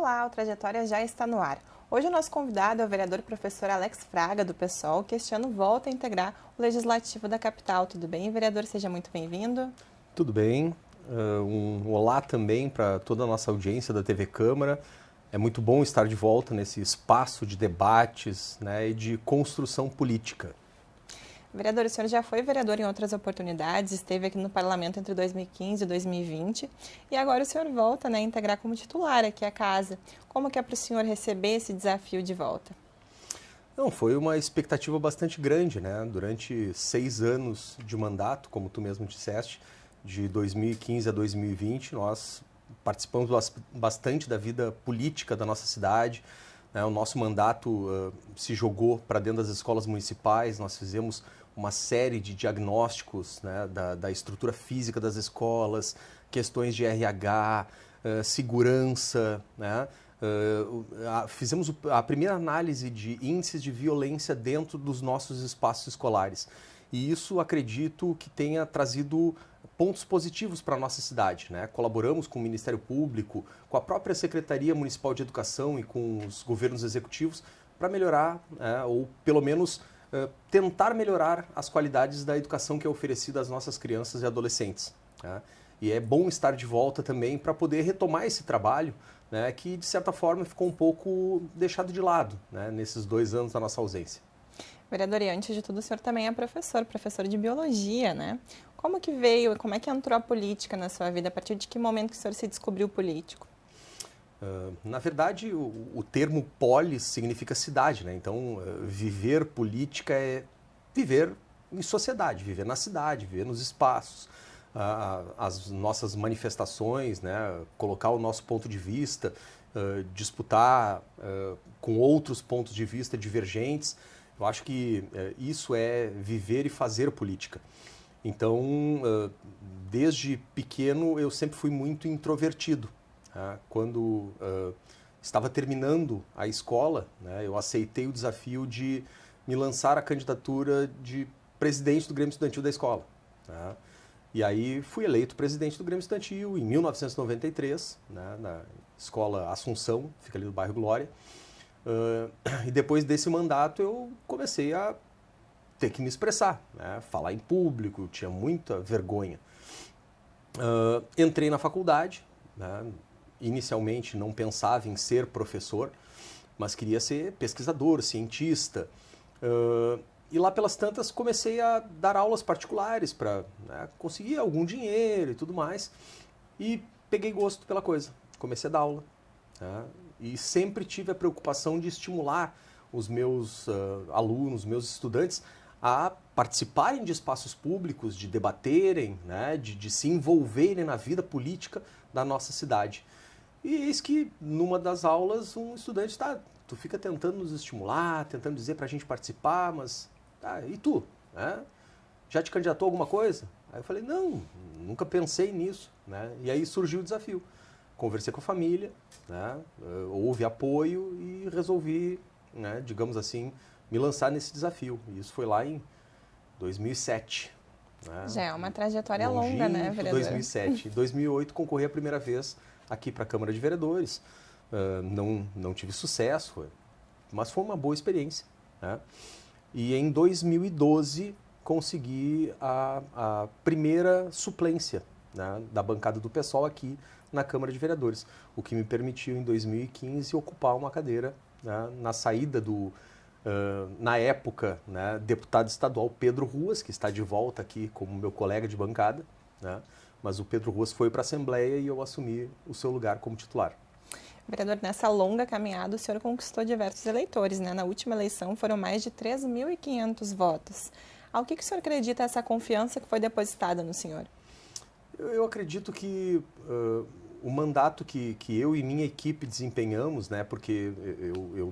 Olá, o Trajetória já está no ar. Hoje o nosso convidado é o vereador professor Alex Fraga, do PSOL, que este ano volta a integrar o Legislativo da capital. Tudo bem, vereador? Seja muito bem-vindo. Tudo bem. Um olá também para toda a nossa audiência da TV Câmara. É muito bom estar de volta nesse espaço de debates, né, e de construção política. Vereador, o senhor já foi vereador em outras oportunidades, esteve aqui no parlamento entre 2015 e 2020 e agora o senhor volta, né, a integrar como titular aqui a casa. Como que é para o senhor receber esse desafio de volta? Não, foi uma expectativa bastante grande, né? Durante 6 anos de mandato, como tu mesmo disseste, de 2015 a 2020, nós participamos bastante da vida política da nossa cidade, né? O nosso mandato se jogou para dentro das escolas municipais, nós fizemos uma série de diagnósticos, né, da estrutura física das escolas, questões de RH, segurança, né? Fizemos a primeira análise de índices de violência dentro dos nossos espaços escolares. E isso, acredito, que tenha trazido pontos positivos para a nossa cidade, né? Colaboramos com o Ministério Público, com a própria Secretaria Municipal de Educação e com os governos executivos para melhorar, ou pelo menos tentar melhorar as qualidades da educação que é oferecida às nossas crianças e adolescentes, né? E é bom estar de volta também para poder retomar esse trabalho, né, que de certa forma ficou um pouco deixado de lado, né, nesses 2 anos da nossa ausência. Vereador, e antes de tudo, o senhor também é professor de biologia, né? Como que veio, como é que entrou a política na sua vida? A partir de que momento que o senhor se descobriu político? Na verdade, o termo polis significa cidade, né? Então, viver política é viver em sociedade, viver na cidade, viver nos espaços, as nossas manifestações, né? Colocar o nosso ponto de vista, disputar com outros pontos de vista divergentes. Eu acho que isso é viver e fazer política. Então, desde pequeno, eu sempre fui muito introvertido. Quando estava terminando a escola, né, eu aceitei o desafio de me lançar à candidatura de presidente do Grêmio Estudantil da escola, né? E aí fui eleito presidente do Grêmio Estudantil em 1993, né, na escola Assunção, fica ali no bairro Glória. E depois desse mandato eu comecei a ter que me expressar, né, falar em público, tinha muita vergonha. Entrei na faculdade, né, inicialmente não pensava em ser professor, mas queria ser pesquisador, cientista. E lá pelas tantas comecei a dar aulas particulares para, né, conseguir algum dinheiro e tudo mais. E peguei gosto pela coisa, comecei a dar aula, né, e sempre tive a preocupação de estimular os meus alunos, meus estudantes, a participarem de espaços públicos, de debaterem, né, de se envolverem na vida política da nossa cidade. E eis que, numa das aulas, um estudante tu fica tentando nos estimular, tentando dizer para a gente participar, mas, e tu? Né? Já te candidatou a alguma coisa? Aí eu falei, não, nunca pensei nisso, né? E aí surgiu o desafio. Conversei com a família, né? Houve apoio e resolvi, né, digamos assim, me lançar nesse desafio. E isso foi lá em 2007. Né? Já é uma trajetória longa, né, vereador? 2007. Em 2008 concorri a primeira vez aqui para a Câmara de Vereadores. Não tive sucesso, mas foi uma boa experiência, né? E em 2012 consegui a primeira suplência, né, da bancada do PSOL aqui na Câmara de Vereadores, o que me permitiu em 2015 ocupar uma cadeira, né, na saída do, na época, né, deputado estadual Pedro Ruas, que está de volta aqui como meu colega de bancada, né? Mas o Pedro Ruas foi para a Assembleia e eu assumi o seu lugar como titular. Vereador, nessa longa caminhada, o senhor conquistou diversos eleitores, né? Na última eleição foram mais de 3.500 votos. Ao que o senhor acredita essa confiança que foi depositada no senhor? Eu acredito que o mandato que eu e minha equipe desempenhamos, né, porque eu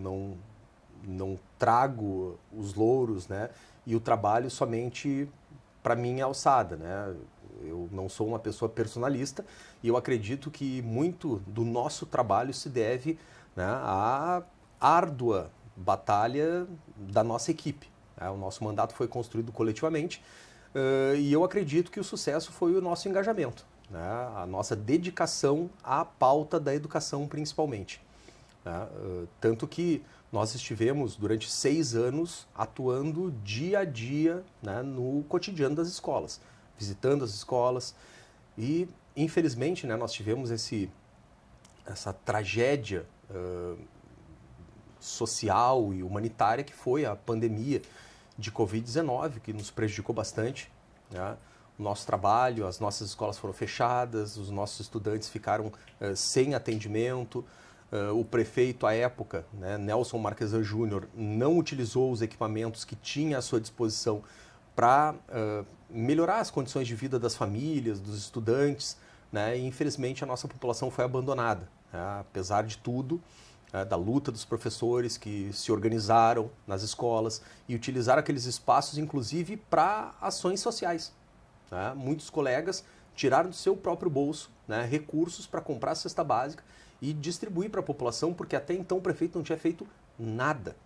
não trago os louros, né, e o trabalho somente para minha alçada, né? Eu não sou uma pessoa personalista e eu acredito que muito do nosso trabalho se deve, né, à árdua batalha da nossa equipe, né? O nosso mandato foi construído coletivamente e eu acredito que o sucesso foi o nosso engajamento, né? A nossa dedicação à pauta da educação principalmente. né? Tanto que nós estivemos durante 6 anos atuando dia a dia, né, no cotidiano das escolas, visitando as escolas e, infelizmente, né, nós tivemos essa tragédia social e humanitária que foi a pandemia de Covid-19, que nos prejudicou bastante, né? O nosso trabalho, as nossas escolas foram fechadas, os nossos estudantes ficaram sem atendimento. O prefeito, à época, né, Nelson Marquesan Júnior, não utilizou os equipamentos que tinha à sua disposição para melhorar as condições de vida das famílias, dos estudantes, né? E, infelizmente, a nossa população foi abandonada, né? Apesar de tudo, da luta dos professores que se organizaram nas escolas e utilizaram aqueles espaços, inclusive, para ações sociais, né? Muitos colegas tiraram do seu próprio bolso, né, recursos para comprar a cesta básica e distribuir para a população, porque até então o prefeito não tinha feito nada.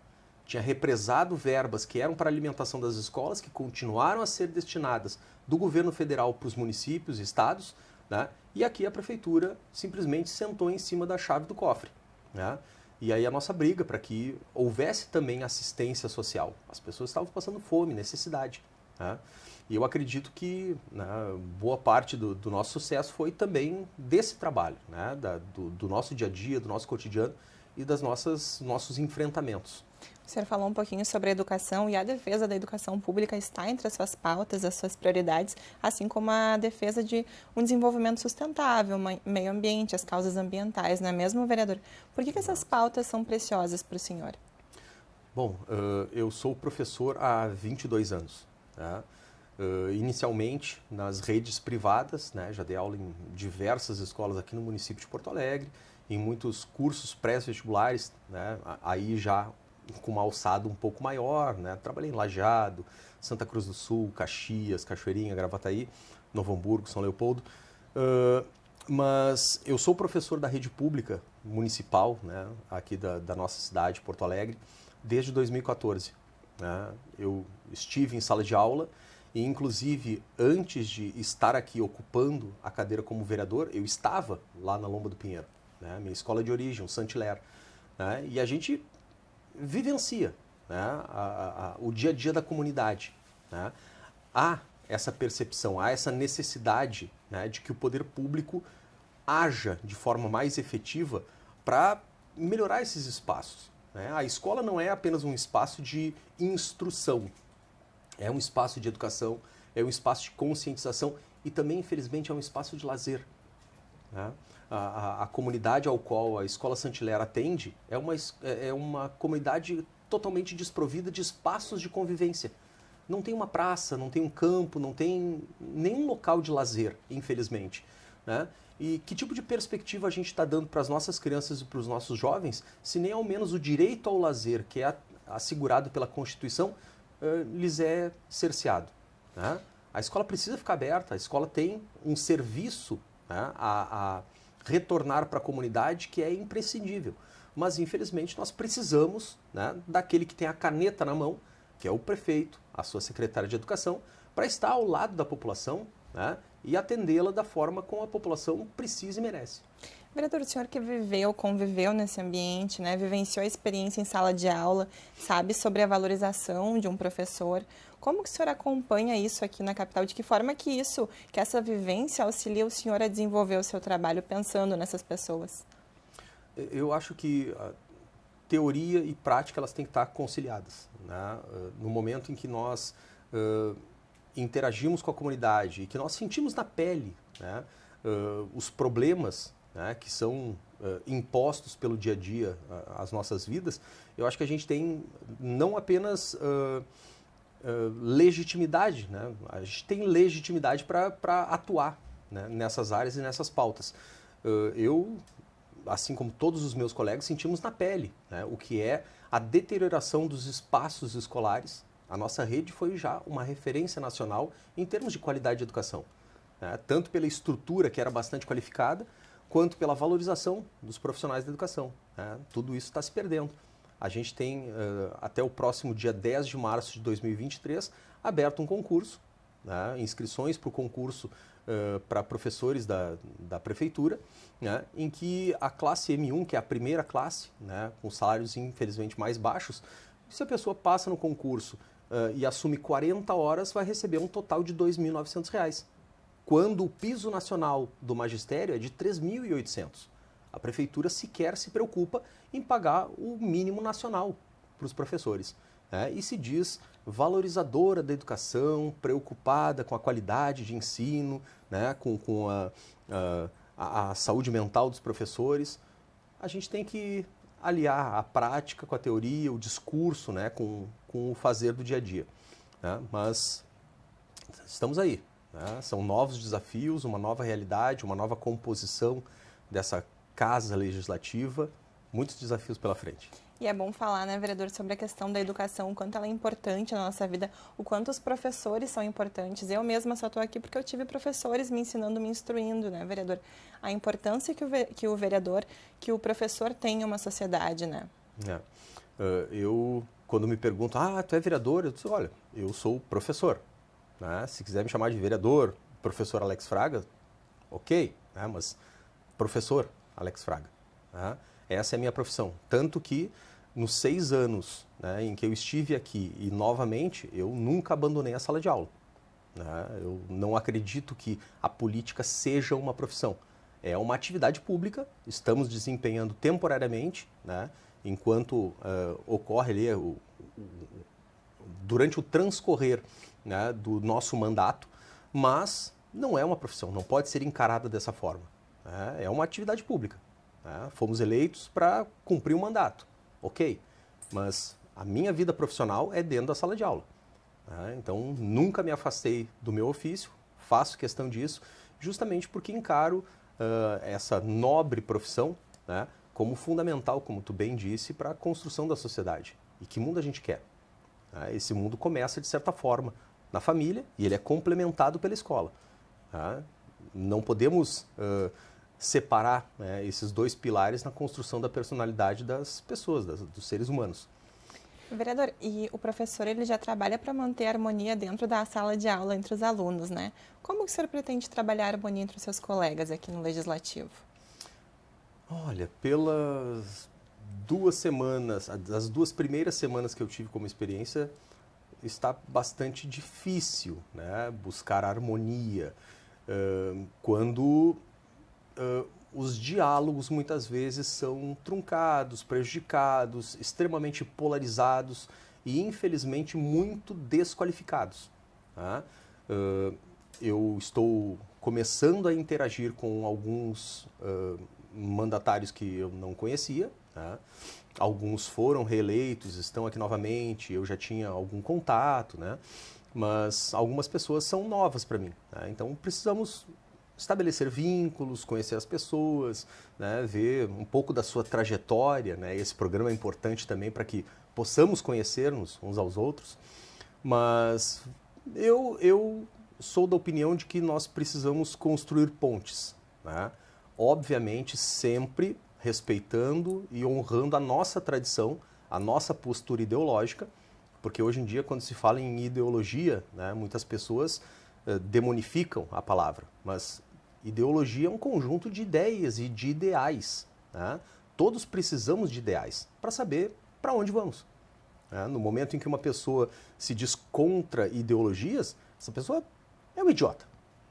Tinha represado verbas que eram para a alimentação das escolas, que continuaram a ser destinadas do governo federal para os municípios e estados, né? E aqui a prefeitura simplesmente sentou em cima da chave do cofre, né? E aí a nossa briga para que houvesse também assistência social. As pessoas estavam passando fome, necessidade, né? E eu acredito que, né, boa parte do nosso sucesso foi também desse trabalho, né, do nosso dia a dia, do nosso cotidiano e das nossos enfrentamentos. O senhor falou um pouquinho sobre a educação e a defesa da educação pública está entre as suas pautas, as suas prioridades, assim como a defesa de um desenvolvimento sustentável, meio ambiente, as causas ambientais, não é mesmo, vereador? Por que essas pautas são preciosas para o senhor? Bom, eu sou professor há 22 anos, né? Inicialmente nas redes privadas, né? Já dei aula em diversas escolas aqui no município de Porto Alegre, em muitos cursos pré-vestibulares, né? Aí já com uma alçada um pouco maior, né? Trabalhei em Lajeado, Santa Cruz do Sul, Caxias, Cachoeirinha, Gravataí, Novo Hamburgo, São Leopoldo. Mas eu sou professor da rede pública municipal, né? Aqui da nossa cidade, Porto Alegre, desde 2014. Né? Eu estive em sala de aula e, inclusive, antes de estar aqui ocupando a cadeira como vereador, eu estava lá na Lomba do Pinheiro, né? Minha escola de origem, o Saint-Hilaire, né? E a gente vivencia, né, o dia a dia da comunidade, né? Há essa percepção, há essa necessidade, né, de que o poder público haja de forma mais efetiva para melhorar esses espaços, né? A escola não é apenas um espaço de instrução, é um espaço de educação, é um espaço de conscientização e também, infelizmente, é um espaço de lazer, né? A comunidade ao qual a Escola Saint-Hilaire atende é uma comunidade totalmente desprovida de espaços de convivência. Não tem uma praça, não tem um campo, não tem nenhum local de lazer, infelizmente, né? E que tipo de perspectiva a gente está dando para as nossas crianças e para os nossos jovens, se nem ao menos o direito ao lazer, que é assegurado pela Constituição, lhes é cerceado, né? A escola precisa ficar aberta, a escola tem um serviço, né, a retornar para a comunidade que é imprescindível. Mas, infelizmente, nós precisamos, né, daquele que tem a caneta na mão, que é o prefeito, a sua secretária de educação, para estar ao lado da população, né, e atendê-la da forma como a população precisa e merece. Vereador, o senhor que conviveu nesse ambiente, né, vivenciou a experiência em sala de aula, sabe sobre a valorização de um professor, como que o senhor acompanha isso aqui na capital? De que forma que essa vivência auxilia o senhor a desenvolver o seu trabalho pensando nessas pessoas? Eu acho que a teoria e prática elas têm que estar conciliadas, né? No momento em que nós interagimos com a comunidade e que nós sentimos na pele, né, os problemas, né, que são impostos pelo dia a dia às nossas vidas, eu acho que a gente tem não apenas legitimidade, né? A gente tem legitimidade para atuar, né, nessas áreas e nessas pautas. Eu, assim como todos os meus colegas, sentimos na pele, né, o que é a deterioração dos espaços escolares. A nossa rede foi já uma referência nacional em termos de qualidade de educação, né, tanto pela estrutura, que era bastante qualificada, quanto pela valorização dos profissionais da educação, né? Tudo isso está se perdendo. A gente tem, até o próximo dia 10 de março de 2023, aberto um concurso né, inscrições para o concurso para professores da prefeitura, né, em que a classe M1, que é a primeira classe, né, com salários infelizmente mais baixos, se a pessoa passa no concurso e assume 40 horas, vai receber um total de R$ 2.900, quando o piso nacional do magistério é de R$ 3.800. A prefeitura sequer se preocupa em pagar o mínimo nacional para os professores, né? E se diz valorizadora da educação, preocupada com a qualidade de ensino, né? com a saúde mental dos professores. A gente tem que aliar a prática com a teoria, o discurso, né? com o fazer do dia a dia, né? Mas estamos aí, né? São novos desafios, uma nova realidade, uma nova composição dessa casa legislativa, muitos desafios pela frente. E é bom falar, né, vereador, sobre a questão da educação, o quanto ela é importante na nossa vida, o quanto os professores são importantes. Eu mesma só estou aqui porque eu tive professores me ensinando, me instruindo, né, vereador? A importância que o vereador, que o professor tem em uma sociedade, né? Eu, quando me perguntam, tu é vereador? Eu digo, olha, eu sou professor, né? Se quiser me chamar de vereador, professor Alex Fraga, ok, né? Mas professor Alex Fraga, né? Essa é a minha profissão. Tanto que nos 6 anos, né, em que eu estive aqui e novamente, eu nunca abandonei a sala de aula, né? Eu não acredito que a política seja uma profissão. É uma atividade pública, estamos desempenhando temporariamente, né, enquanto ocorre ali durante o transcorrer, né, do nosso mandato, mas não é uma profissão, não pode ser encarada dessa forma, né? É uma atividade pública. Fomos eleitos para cumprir um mandato, ok, mas a minha vida profissional é dentro da sala de aula. Então, nunca me afastei do meu ofício, faço questão disso, justamente porque encaro essa nobre profissão, né, como fundamental, como tu bem disse, para a construção da sociedade. E que mundo a gente quer? Esse mundo começa, de certa forma, na família e ele é complementado pela escola. Não podemos separar, né, esses dois pilares na construção da personalidade das pessoas, dos seres humanos. Vereador, e o professor ele já trabalha para manter a harmonia dentro da sala de aula entre os alunos, né? Como que o senhor pretende trabalhar a harmonia entre os seus colegas aqui no Legislativo? Olha, pelas 2 semanas, as 2 primeiras semanas que eu tive como experiência, está bastante difícil, né, buscar harmonia, quando os diálogos muitas vezes são truncados, prejudicados, extremamente polarizados e infelizmente muito desqualificados. Eu estou começando a interagir com alguns mandatários que eu não conhecia, alguns foram reeleitos, estão aqui novamente, eu já tinha algum contato, né? Mas algumas pessoas são novas para mim, então precisamos estabelecer vínculos, conhecer as pessoas, né, ver um pouco da sua trajetória, né? Esse programa é importante também para que possamos conhecer-nos uns aos outros, mas eu sou da opinião de que nós precisamos construir pontes, né? Obviamente sempre respeitando e honrando a nossa tradição, a nossa postura ideológica, porque hoje em dia quando se fala em ideologia, né, muitas pessoas demonificam a palavra, mas ideologia é um conjunto de ideias e de ideais, né? Todos precisamos de ideais para saber para onde vamos, né? No momento em que uma pessoa se diz contra ideologias, essa pessoa é um idiota,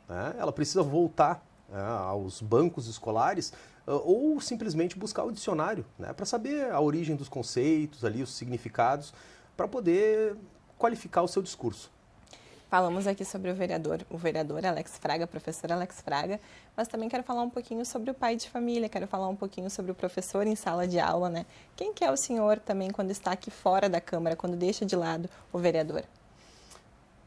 né? Ela precisa voltar, né, aos bancos escolares ou simplesmente buscar o dicionário, né, para saber a origem dos conceitos, ali, os significados, para poder qualificar o seu discurso. Falamos aqui sobre o vereador Alex Fraga, professor Alex Fraga, mas também quero falar um pouquinho sobre o pai de família, quero falar um pouquinho sobre o professor em sala de aula, né? Quem que é o senhor também quando está aqui fora da Câmara, quando deixa de lado o vereador?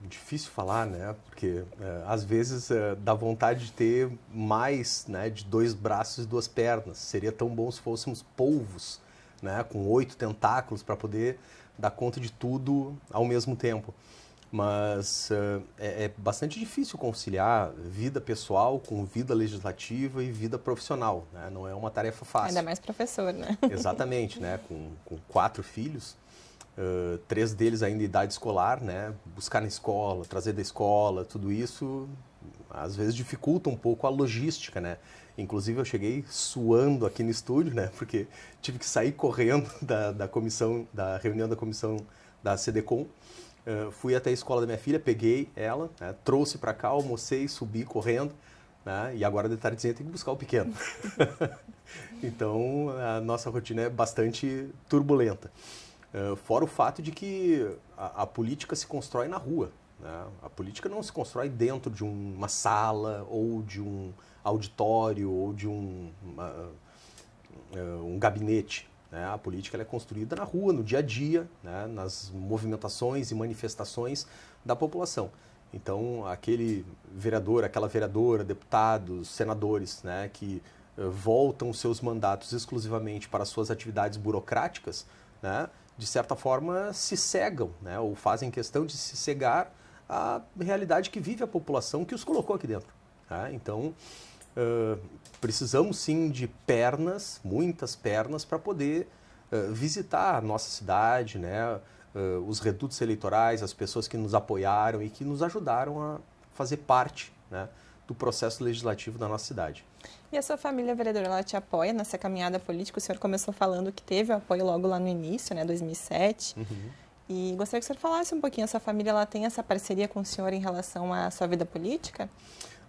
Difícil falar, né? Porque às vezes dá vontade de ter mais, né, de 2 braços e 2 pernas. Seria tão bom se fôssemos polvos, né, com 8 tentáculos para poder dar conta de tudo ao mesmo tempo. Mas é bastante difícil conciliar vida pessoal com vida legislativa e vida profissional, né? Não é uma tarefa fácil. Ainda mais professor, né? Exatamente, né? Com 4 filhos, 3 deles ainda em idade escolar, né? Buscar na escola, trazer da escola, tudo isso às vezes dificulta um pouco a logística, né? Inclusive eu cheguei suando aqui no estúdio, né? Porque tive que sair correndo da comissão, da reunião da comissão da CDCOM. Fui até a escola da minha filha, peguei ela, né? Trouxe para cá, almocei, subi correndo, né? E agora de tardezinha tem que buscar o pequeno. Então a nossa rotina é bastante turbulenta. Fora o fato de que a política se constrói na rua, né? A política não se constrói dentro de uma sala ou de um auditório ou de um gabinete, né? A política ela é construída na rua, no dia a dia, né? Nas movimentações e manifestações da população. Então, aquele vereador, aquela vereadora, deputados, senadores, né? Que voltam seus mandatos exclusivamente para suas atividades burocráticas, né? De certa forma, se cegam, né? Ou fazem questão de se cegar à realidade que vive a população que os colocou aqui dentro. Tá? Então, precisamos sim de pernas, muitas pernas, para poder visitar a nossa cidade, né? Os redutos eleitorais, as pessoas que nos apoiaram e que nos ajudaram a fazer parte, né? Do processo legislativo da nossa cidade. E a sua família vereadora, ela te apoia nessa caminhada política? O senhor começou falando que teve apoio logo lá no início, né, 2007. E gostaria que o senhor falasse um pouquinho, a sua família ela tem essa parceria com o senhor em relação à sua vida política?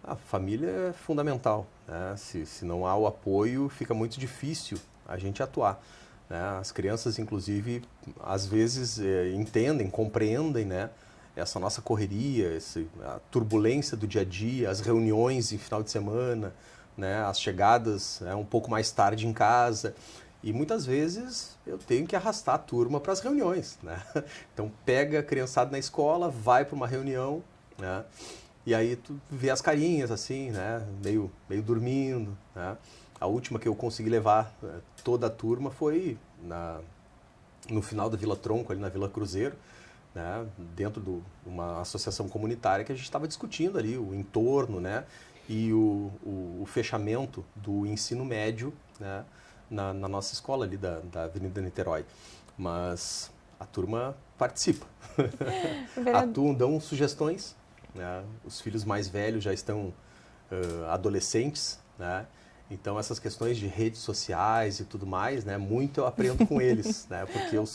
A família é fundamental, né? Se não há o apoio, fica muito difícil a gente atuar, né? As crianças, inclusive, às vezes entendem, compreendem, né? Essa nossa correria, a turbulência do dia a dia, as reuniões em final de semana, né? As chegadas um pouco mais tarde em casa. E muitas vezes eu tenho que arrastar a turma para as reuniões, né? Então pega a criançada na escola, vai para uma reunião, né? E aí tu vê as carinhas assim, né? Meio dormindo, né? A última que eu consegui levar toda a turma foi no final da Vila Tronco, ali na Vila Cruzeiro, né? Dentro de uma associação comunitária que a gente estava discutindo ali o entorno, né? E o fechamento do ensino médio, né? Na nossa escola ali da Avenida Niterói. Mas a turma participa. Atuam, dão sugestões, né? Os filhos mais velhos já estão adolescentes, né? Então essas questões de redes sociais e tudo mais, né? Muito eu aprendo com eles, né? Porque eu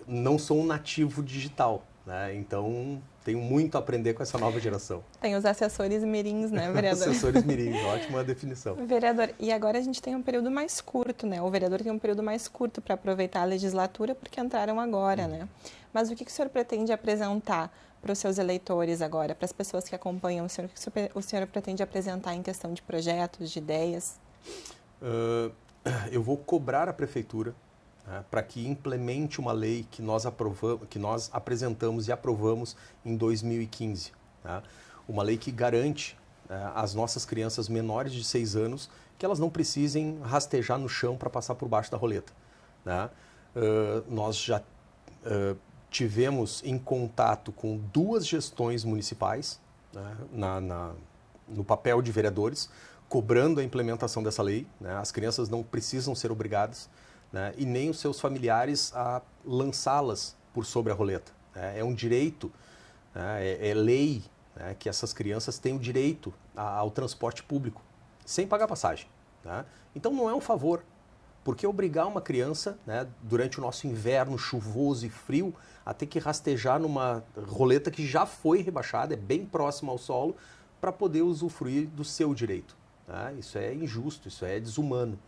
não sou um nativo digital, né? Então tenho muito a aprender com essa nova geração. Tem os assessores mirins, né, vereador? Assessores mirins, ótima definição. Vereador, e agora a gente tem um período mais curto, né? O vereador tem um período mais curto para aproveitar a legislatura, porque entraram agora, né? Mas o que o senhor pretende apresentar para os seus eleitores agora, para as pessoas que acompanham o senhor? O que o senhor pretende apresentar em questão de projetos, de ideias? Eu vou cobrar a prefeitura, né, para que implemente uma lei que nós apresentamos e aprovamos em 2015. Né? Uma lei que garante às nossas crianças menores de 6 anos que elas não precisem rastejar no chão para passar por baixo da roleta. Né? Nós já tivemos em contato com 2 gestões municipais, né, no papel de vereadores, cobrando a implementação dessa lei. Né? As crianças não precisam ser obrigadas, né? E nem os seus familiares a lançá-las por sobre a roleta. Né? É um direito, né? É lei, né? Que essas crianças têm o direito ao transporte público, sem pagar passagem. Né? Então não é um favor, porque obrigar uma criança, né, durante o nosso inverno chuvoso e frio, a ter que rastejar numa roleta que já foi rebaixada, é bem próxima ao solo, para poder usufruir do seu direito. Né? Isso é injusto, isso é desumano.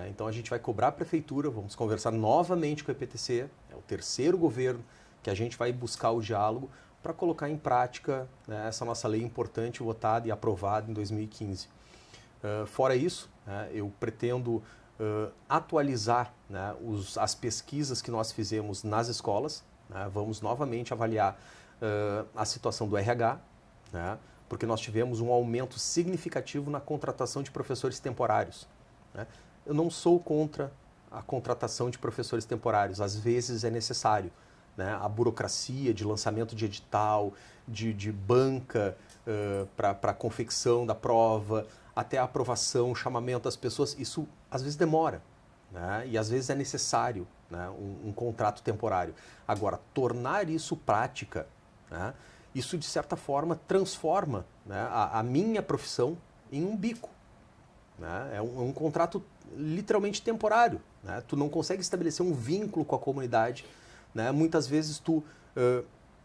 Então a gente vai cobrar a prefeitura, vamos conversar novamente com a EPTC, é o 3º governo que a gente vai buscar o diálogo para colocar em prática, né, essa nossa lei importante, votada e aprovada em 2015. Fora isso, né, eu pretendo atualizar, né, as pesquisas que nós fizemos nas escolas, né, vamos novamente avaliar a situação do RH, né, porque nós tivemos um aumento significativo na contratação de professores temporários. Né. Eu não sou contra a contratação de professores temporários, às vezes é necessário. Né? A burocracia de lançamento de edital, de banca para a confecção da prova, até a aprovação, o chamamento das pessoas, isso às vezes demora. Né? E às vezes é necessário, né, um contrato temporário. Agora, tornar isso prática, né, isso de certa forma transforma, né, a minha profissão em um bico. Né? É um contrato literalmente temporário. Né? Tu não consegue estabelecer um vínculo com a comunidade. Né? Muitas vezes tu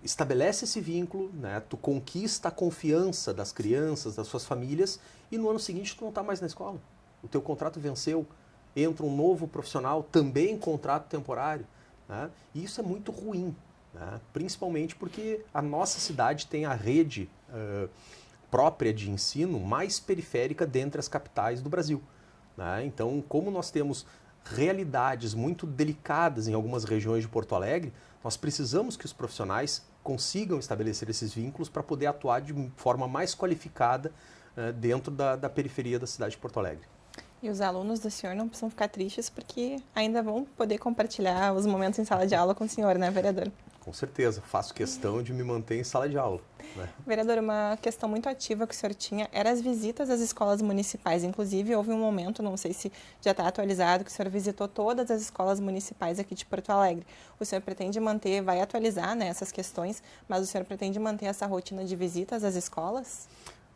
estabelece esse vínculo, né? Tu conquista a confiança das crianças, das suas famílias, e no ano seguinte tu não está mais na escola. O teu contrato venceu, entra um novo profissional, também em contrato temporário. Né? E isso é muito ruim, né? Principalmente porque a nossa cidade tem a rede própria de ensino mais periférica dentre as capitais do Brasil. Né? Então, como nós temos realidades muito delicadas em algumas regiões de Porto Alegre, nós precisamos que os profissionais consigam estabelecer esses vínculos para poder atuar de forma mais qualificada dentro da periferia da cidade de Porto Alegre. E os alunos do senhor não precisam ficar tristes porque ainda vão poder compartilhar os momentos em sala de aula com o senhor, né, vereador? Com certeza, faço questão de me manter em sala de aula. Né? Vereador, uma questão muito ativa que o senhor tinha era as visitas às escolas municipais. Inclusive, houve um momento, não sei se já está atualizado, que o senhor visitou todas as escolas municipais aqui de Porto Alegre. O senhor pretende manter, vai atualizar, né, essas questões, mas o senhor pretende manter essa rotina de visitas às escolas?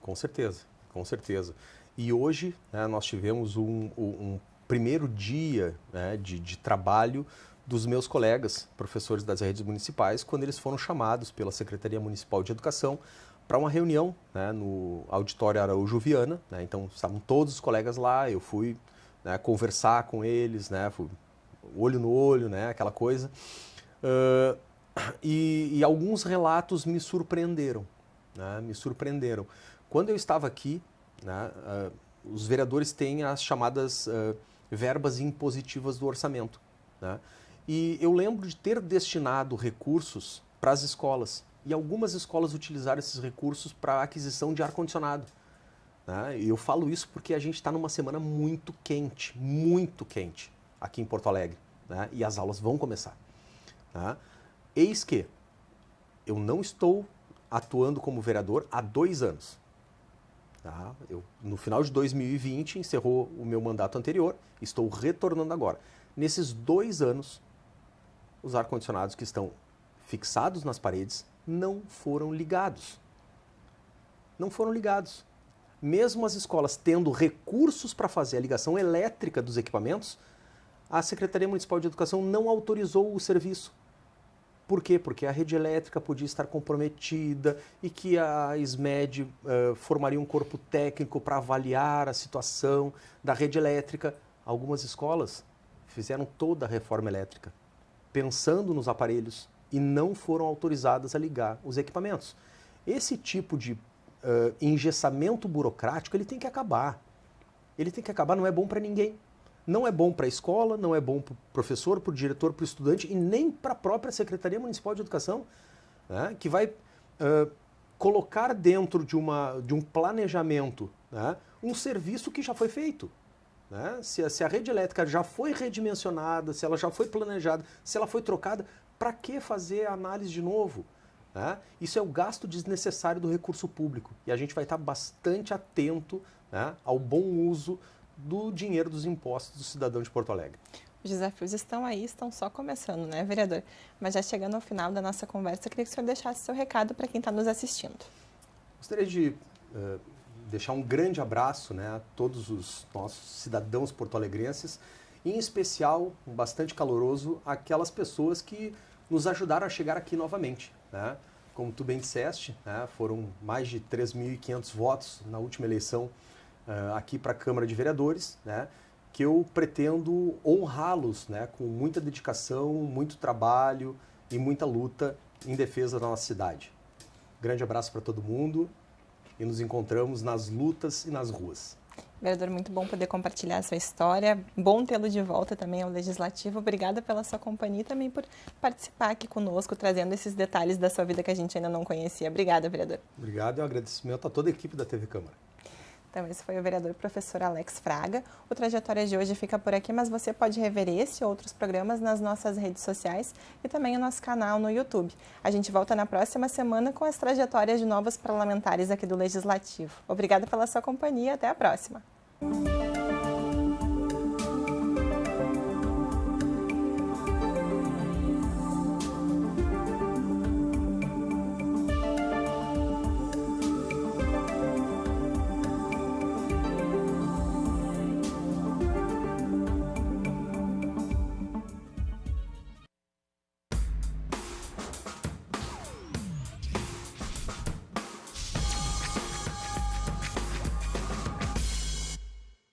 Com certeza, com certeza. E hoje, né, nós tivemos um primeiro dia, né, de trabalho dos meus colegas, professores das redes municipais, quando eles foram chamados pela Secretaria Municipal de Educação para uma reunião, né, no Auditório Araújo Viana. Né, então, estavam todos os colegas lá, eu fui, né, conversar com eles, né, fui olho no olho, né, aquela coisa. E alguns relatos me surpreenderam. Né, me surpreenderam. Quando eu estava aqui, né, os vereadores têm as chamadas verbas impositivas do orçamento. Né? E eu lembro de ter destinado recursos para as escolas. E algumas escolas utilizaram esses recursos para a aquisição de ar-condicionado. Né? E eu falo isso porque a gente está numa semana muito quente aqui em Porto Alegre. Né? E as aulas vão começar. Né? Eis que eu não estou atuando como vereador há 2 anos. Tá? Eu, no final de 2020, encerrou o meu mandato anterior, estou retornando agora. Nesses 2 anos, os ar-condicionados que estão fixados nas paredes não foram ligados. Não foram ligados. Mesmo as escolas tendo recursos para fazer a ligação elétrica dos equipamentos, a Secretaria Municipal de Educação não autorizou o serviço. Por quê? Porque a rede elétrica podia estar comprometida e que a SMED formaria um corpo técnico para avaliar a situação da rede elétrica. Algumas escolas fizeram toda a reforma elétrica, pensando nos aparelhos, e não foram autorizadas a ligar os equipamentos. Esse tipo de engessamento burocrático, ele tem que acabar. Ele tem que acabar, não é bom para ninguém. Não é bom para a escola, não é bom para o professor, para o diretor, para o estudante e nem para a própria Secretaria Municipal de Educação, né, que vai colocar dentro de um planejamento, né, um serviço que já foi feito. Né? Se a rede elétrica já foi redimensionada, se ela já foi planejada, se ela foi trocada, para que fazer a análise de novo? Né? Isso é o gasto desnecessário do recurso público e a gente vai estar bastante atento, né, ao bom uso do dinheiro dos impostos do cidadão de Porto Alegre. Os desafios estão aí, estão só começando, né, vereador? Mas já chegando ao final da nossa conversa, eu queria que o senhor deixasse seu recado para quem está nos assistindo. Gostaria de deixar um grande abraço, né, a todos os nossos cidadãos porto-alegrenses, e em especial, bastante caloroso, aquelas pessoas que nos ajudaram a chegar aqui novamente. Né? Como tu bem disseste, né, foram mais de 3.500 votos na última eleição aqui para a Câmara de Vereadores, né, que eu pretendo honrá-los, né, com muita dedicação, muito trabalho e muita luta em defesa da nossa cidade. Grande abraço para todo mundo e nos encontramos nas lutas e nas ruas. Vereador, muito bom poder compartilhar a sua história, bom tê-lo de volta também ao Legislativo. Obrigada pela sua companhia e também por participar aqui conosco, trazendo esses detalhes da sua vida que a gente ainda não conhecia. Obrigada, vereador. Obrigado e um agradecimento a toda a equipe da TV Câmara. Então, esse foi o vereador professor Alex Fraga. O Trajetória de hoje fica por aqui, mas você pode rever esse e outros programas nas nossas redes sociais e também no nosso canal no YouTube. A gente volta na próxima semana com as trajetórias de novos parlamentares aqui do Legislativo. Obrigada pela sua companhia, até a próxima.